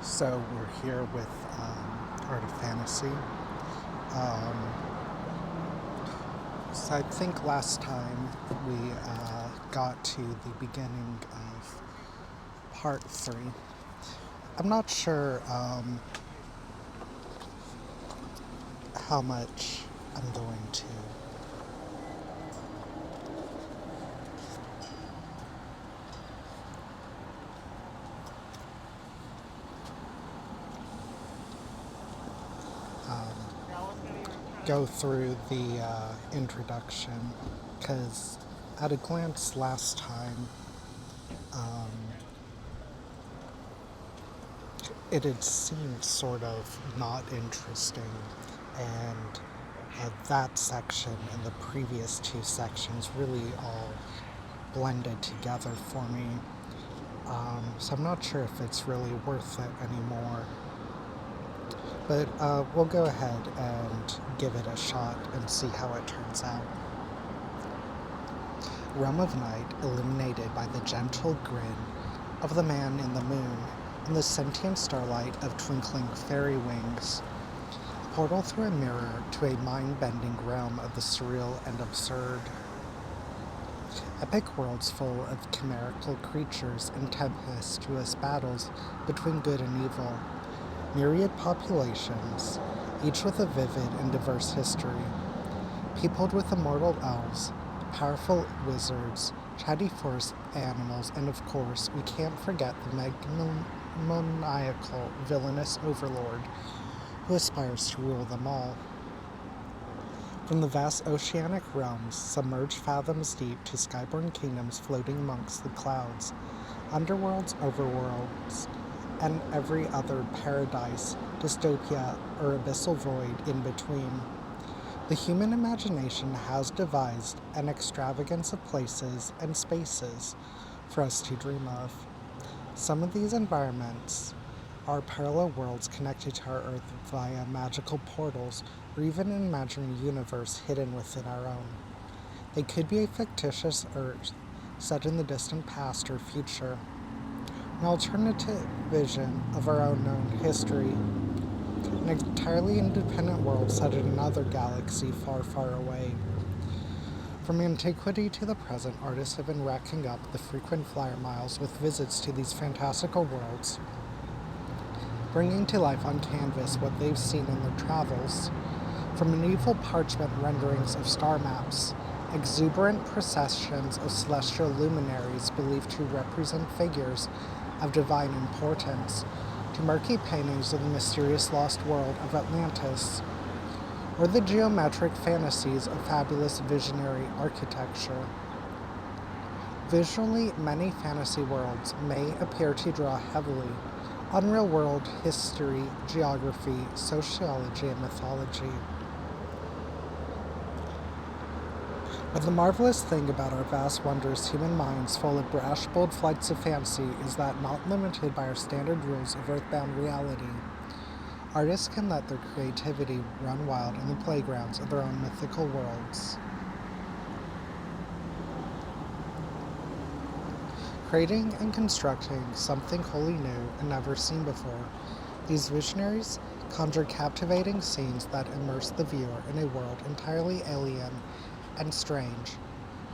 So we're here with Art of Fantasy. Um, so I think last time we got to the beginning of part three. I'm not sure how much I'm going to go through the introduction because at a glance last time it had seemed sort of not interesting, and that section and the previous two sections really all blended together for me. So I'm not sure if it's really worth it anymore. But we'll go ahead and give it a shot and see how it turns out. Realm of Night, illuminated by the gentle grin of the man in the moon and the sentient starlight of twinkling fairy wings. A portal through a mirror to a mind-bending realm of the surreal and absurd. Epic worlds full of chimerical creatures and tempestuous battles between good and evil. Myriad populations, each with a vivid and diverse history. Peopled with immortal elves, powerful wizards, chatty forest animals, and of course, we can't forget the megalomaniacal villainous overlord who aspires to rule them all. From the vast oceanic realms, submerged fathoms deep, to skyborne kingdoms floating amongst the clouds, underworlds, overworlds, and every other paradise, dystopia, or abyssal void in between. The human imagination has devised an extravagance of places and spaces for us to dream of. Some of these environments are parallel worlds connected to our Earth via magical portals, or even an imaginary universe hidden within our own. They could be a fictitious Earth set in the distant past or future, an alternative vision of our own known history, an entirely independent world set in another galaxy far, far away. From antiquity to the present, artists have been racking up the frequent flyer miles with visits to these fantastical worlds, bringing to life on canvas what they've seen in their travels. From medieval parchment renderings of star maps, exuberant processions of celestial luminaries believed to represent figures of divine importance, to murky paintings of the mysterious lost world of Atlantis, or the geometric fantasies of fabulous visionary architecture. Visually, many fantasy worlds may appear to draw heavily on real-world history, geography, sociology, and mythology. But the marvelous thing about our vast, wondrous human minds full of brash, bold flights of fancy is that, not limited by our standard rules of earthbound reality, artists can let their creativity run wild in the playgrounds of their own mythical worlds. Creating and constructing something wholly new and never seen before, these visionaries conjure captivating scenes that immerse the viewer in a world entirely alien and strange,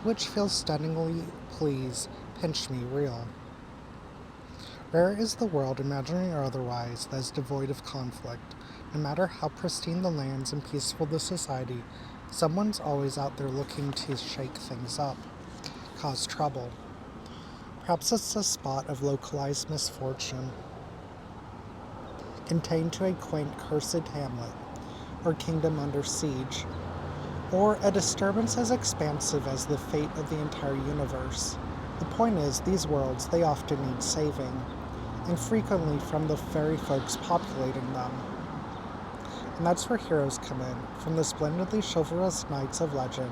which feels stunningly, please, pinch me real. Rare is the world, imaginary or otherwise, that is devoid of conflict. No matter how pristine the lands and peaceful the society, someone's always out there looking to shake things up, cause trouble. Perhaps it's a spot of localized misfortune, contained to a quaint, cursed hamlet, or kingdom under siege, or a disturbance as expansive as the fate of the entire universe. The point is, these worlds, they often need saving, and frequently from the fairy folks populating them. And that's where heroes come in, from the splendidly chivalrous knights of legend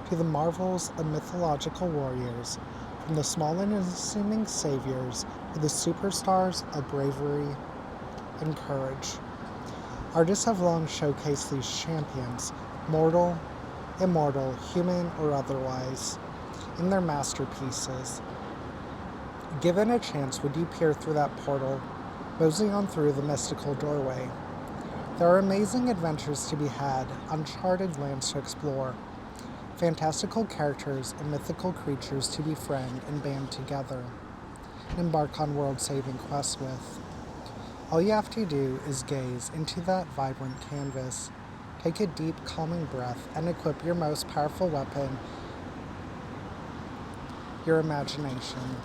to the marvels of mythological warriors, from the small and unassuming saviors to the superstars of bravery and courage. Artists have long showcased these champions, mortal, immortal, human, or otherwise, in their masterpieces. Given a chance, would you peer through that portal, mosey on through the mystical doorway. There are amazing adventures to be had, uncharted lands to explore, fantastical characters and mythical creatures to befriend and band together, and embark on world-saving quests with. All you have to do is gaze into that vibrant canvas, take a deep, calming breath, and equip your most powerful weapon, your imagination.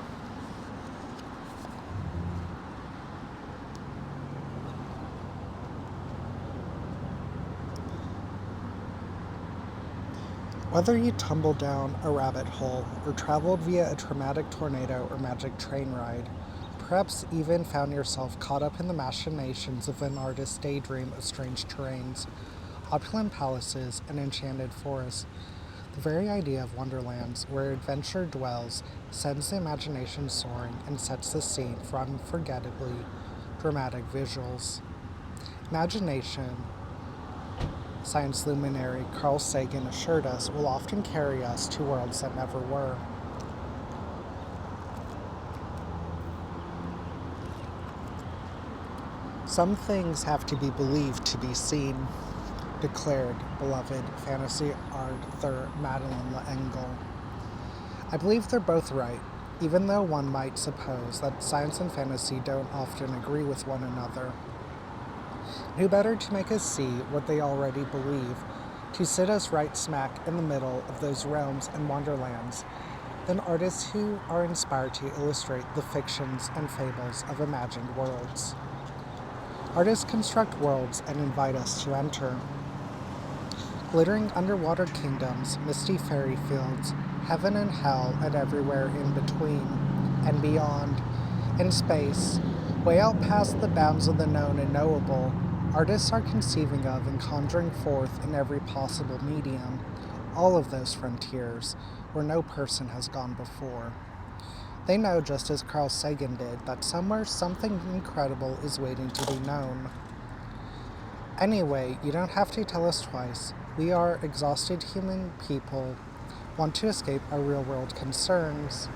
Whether you tumbled down a rabbit hole or traveled via a traumatic tornado or magic train ride, perhaps even found yourself caught up in the machinations of an artist's daydream of strange terrains, opulent palaces, and enchanted forests, the very idea of wonderlands where adventure dwells sends the imagination soaring and sets the scene for unforgettably dramatic visuals. Imagination, science luminary Carl Sagan assured us, will often carry us to worlds that never were. Some things have to be believed to be seen, declared beloved fantasy author Madeleine L'Engle. I believe they're both right, even though one might suppose that science and fantasy don't often agree with one another. Who better to make us see what they already believe, to sit us right smack in the middle of those realms and wonderlands, than artists who are inspired to illustrate the fictions and fables of imagined worlds. Artists construct worlds and invite us to enter. Glittering underwater kingdoms, misty fairy fields, heaven and hell, and everywhere in between, and beyond. In space, way out past the bounds of the known and knowable, artists are conceiving of and conjuring forth in every possible medium, all of those frontiers where no person has gone before. They know, just as Carl Sagan did, that somewhere something incredible is waiting to be known. Anyway, you don't have to tell us twice. We are exhausted human people, want to escape our real-world concerns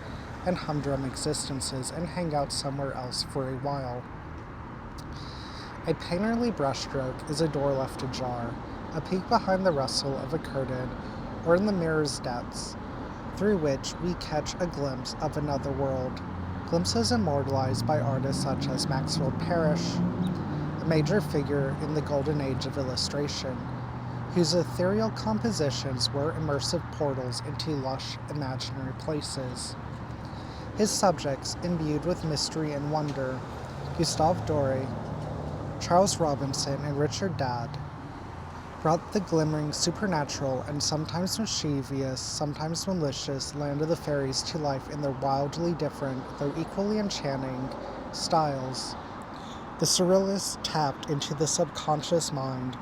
and humdrum existences and hang out somewhere else for a while. A painterly brushstroke is a door left ajar, a peek behind the rustle of a curtain, or in the mirror's depths, through which we catch a glimpse of another world, glimpses immortalized by artists such as Maxfield Parrish, a major figure in the golden age of illustration, whose ethereal compositions were immersive portals into lush imaginary places. His subjects, imbued with mystery and wonder, Gustave Doré, Charles Robinson, and Richard Dadd, brought the glimmering, supernatural, and sometimes mischievous, sometimes malicious land of the fairies to life in their wildly different, though equally enchanting, styles. The surrealists tapped into the subconscious mind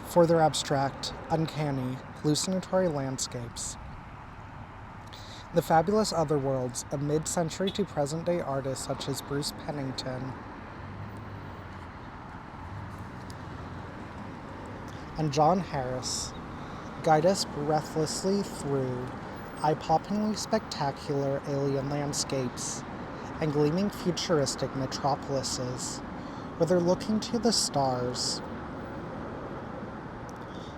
for their abstract, uncanny, hallucinatory landscapes. The fabulous otherworlds of mid-century to present-day artists such as Bruce Pennington and John Harris guide us breathlessly through eye-poppingly spectacular alien landscapes and gleaming futuristic metropolises, whether looking to the stars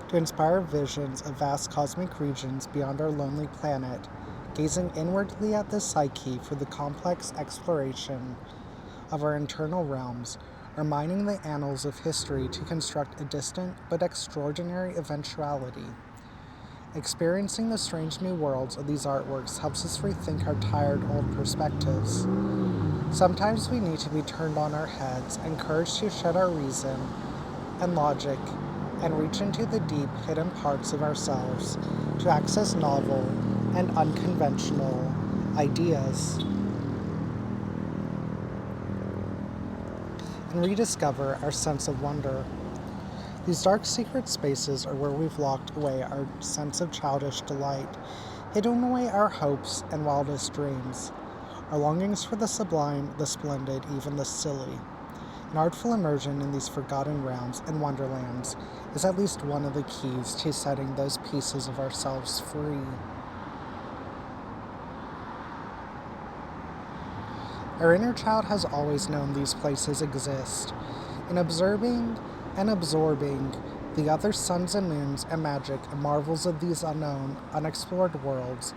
to inspire visions of vast cosmic regions beyond our lonely planet, gazing inwardly at the psyche for the complex exploration of our internal realms, or mining the annals of history to construct a distant but extraordinary eventuality. Experiencing the strange new worlds of these artworks helps us rethink our tired old perspectives. Sometimes we need to be turned on our heads, encouraged to shed our reason and logic, and reach into the deep, hidden parts of ourselves to access novel and unconventional ideas, and rediscover our sense of wonder. These dark, secret spaces are where we've locked away our sense of childish delight, hidden away our hopes and wildest dreams, our longings for the sublime, the splendid, even the silly. An artful immersion in these forgotten realms and wonderlands is at least one of the keys to setting those pieces of ourselves free. Our inner child has always known these places exist. In observing and absorbing the other suns and moons and magic and marvels of these unknown, unexplored worlds,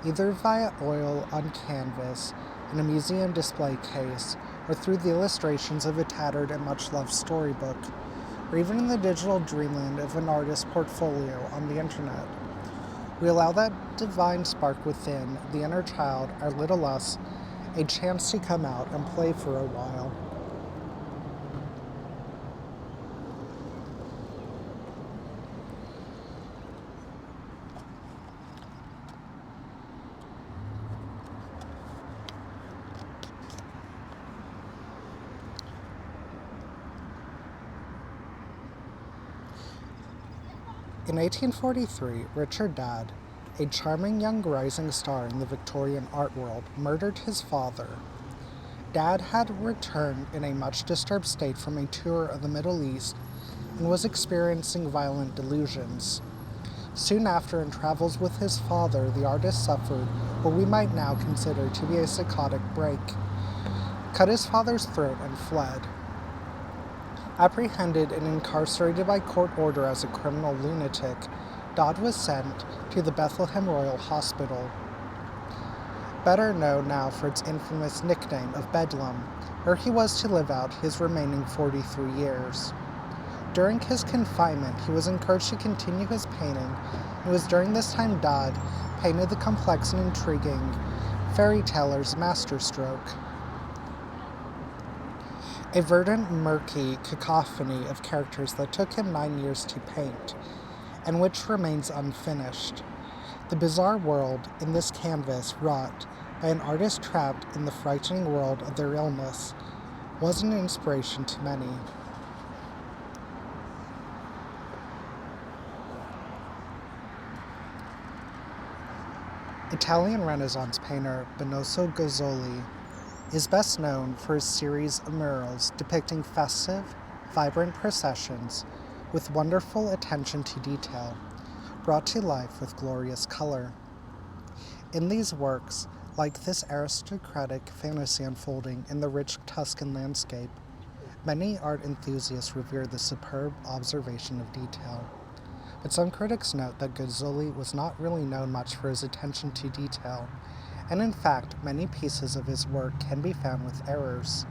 either via oil on canvas in a museum display case, or through the illustrations of a tattered and much loved storybook, or even in the digital dreamland of an artist's portfolio on the internet. We allow that divine spark within, the inner child, our little us, a chance to come out and play for a while. In 1843, Richard Dadd, a charming young rising star in the Victorian art world, murdered his father. Dadd had returned in a much disturbed state from a tour of the Middle East and was experiencing violent delusions. Soon after, in travels with his father, the artist suffered what we might now consider to be a psychotic break, cut his father's throat, and fled. Apprehended and incarcerated by court order as a criminal lunatic, Dadd was sent to the Bethlehem Royal Hospital, better known now for its infamous nickname of Bedlam, where he was to live out his remaining 43 years. During his confinement, he was encouraged to continue his painting. It was during this time Dadd painted the complex and intriguing Fairy Teller's masterstroke, a verdant, murky cacophony of characters that took him 9 years to paint, and which remains unfinished. The bizarre world in this canvas, wrought by an artist trapped in the frightening world of their illness, was an inspiration to many. Italian Renaissance painter Benozzo Gozzoli is best known for his series of murals depicting festive, vibrant processions with wonderful attention to detail, brought to life with glorious color. In these works, like this aristocratic fantasy unfolding in the rich Tuscan landscape, many art enthusiasts revere the superb observation of detail. But some critics note that Gozzoli was not really known much for his attention to detail, and in fact, many pieces of his work can be found with errors.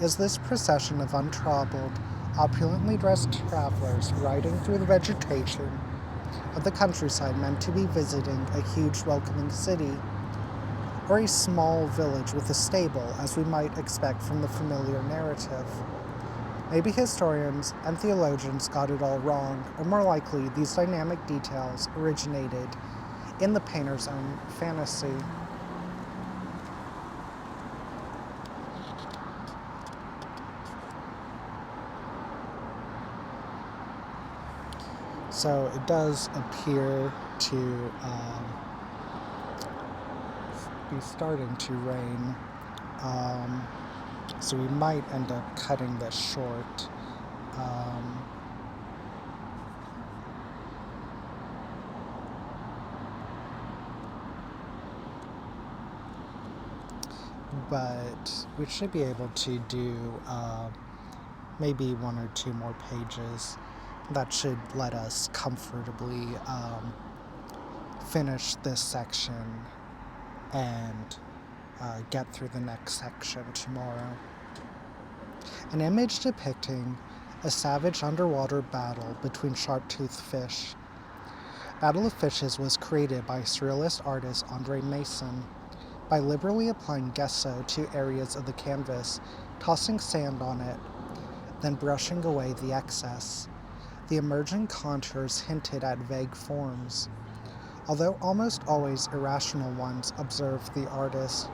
Is this procession of untroubled, opulently dressed travelers riding through the vegetation of the countryside meant to be visiting a huge welcoming city, or a small village with a stable, as we might expect from the familiar narrative? Maybe historians and theologians got it all wrong, or more likely, these dynamic details originated in the painter's own fantasy. So it does appear to be starting to rain, so we might end up cutting this short. But we should be able to do maybe one or two more pages. That should let us comfortably finish this section and get through the next section tomorrow. An image depicting a savage underwater battle between sharp-toothed fish. Battle of Fishes was created by surrealist artist Andre Masson by liberally applying gesso to areas of the canvas, tossing sand on it, then brushing away the excess. The emerging contours hinted at vague forms, although almost always irrational ones, observed the artist,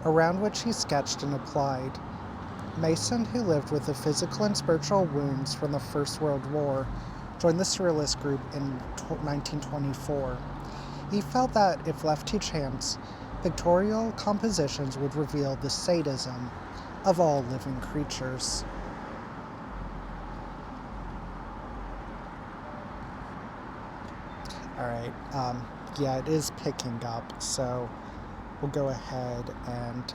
around which he sketched and applied. Masson, who lived with the physical and spiritual wounds from the First World War, joined the Surrealist group in 1924. He felt that, if left to chance, pictorial compositions would reveal the sadism of all living creatures. Alright, yeah, it is picking up, so we'll go ahead and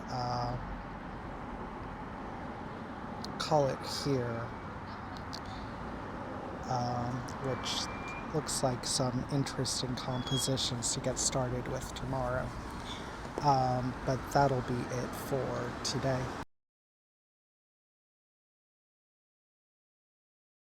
call it here, which looks like some interesting compositions to get started with tomorrow. But that'll be it for today.